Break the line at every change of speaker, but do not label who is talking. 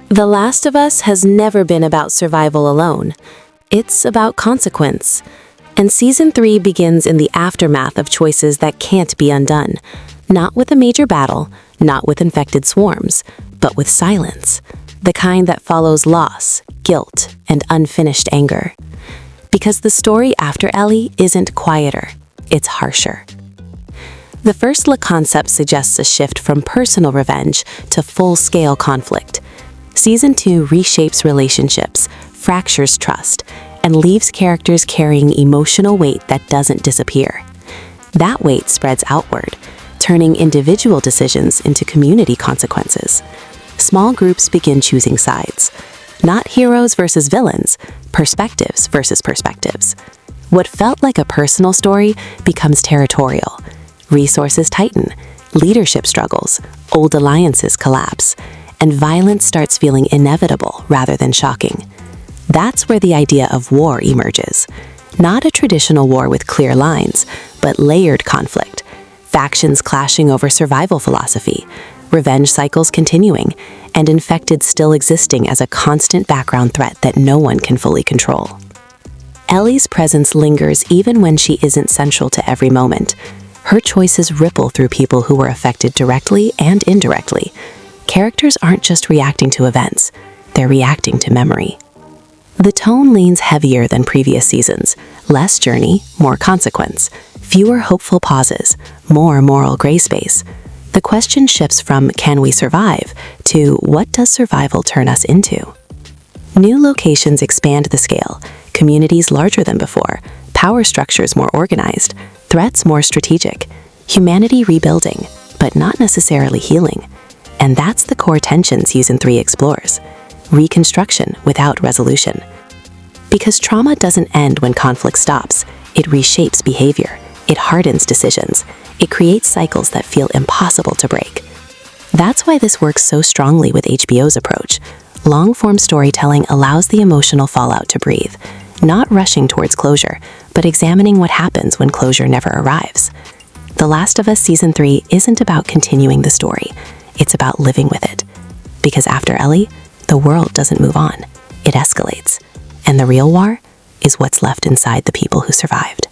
The Last of Us has never been about survival alone. It's about consequence. And Season 3 begins in the aftermath of choices that can't be undone. Not with a major battle, not with infected swarms, but with silence. The kind that follows loss, guilt, and unfinished anger. Because the story after Ellie isn't quieter, it's harsher. The first look concept suggests a shift from personal revenge to full-scale conflict. Season 2 reshapes relationships, fractures trust, and leaves characters carrying emotional weight that doesn't disappear. That weight spreads outward, turning individual decisions into community consequences. Small groups begin choosing sides. Not heroes versus villains, perspectives versus perspectives. What felt like a personal story becomes territorial. Resources tighten, leadership struggles, old alliances collapse, and violence starts feeling inevitable rather than shocking. That's where the idea of war emerges. Not a traditional war with clear lines, but layered conflict. Factions clashing over survival philosophy, revenge cycles continuing, and infected still existing as a constant background threat that no one can fully control. Ellie's presence lingers even when she isn't central to every moment. Her choices ripple through people who were affected directly and indirectly. Characters aren't just reacting to events, they're reacting to memory. The tone leans heavier than previous seasons, less journey, more consequence, fewer hopeful pauses, more moral gray space. The question shifts from can we survive to what does survival turn us into? New locations expand the scale, communities larger than before, power structures more organized, threats more strategic, humanity rebuilding, but not necessarily healing. And that's the core tension Season 3 explores. Reconstruction without resolution. Because trauma doesn't end when conflict stops, it reshapes behavior, it hardens decisions, it creates cycles that feel impossible to break. That's why this works so strongly with HBO's approach. Long-form storytelling allows the emotional fallout to breathe, not rushing towards closure, but examining what happens when closure never arrives. The Last of Us Season 3 isn't about continuing the story. It's about living with it. Because after Ellie, the world doesn't move on. It escalates. And the real war is what's left inside the people who survived.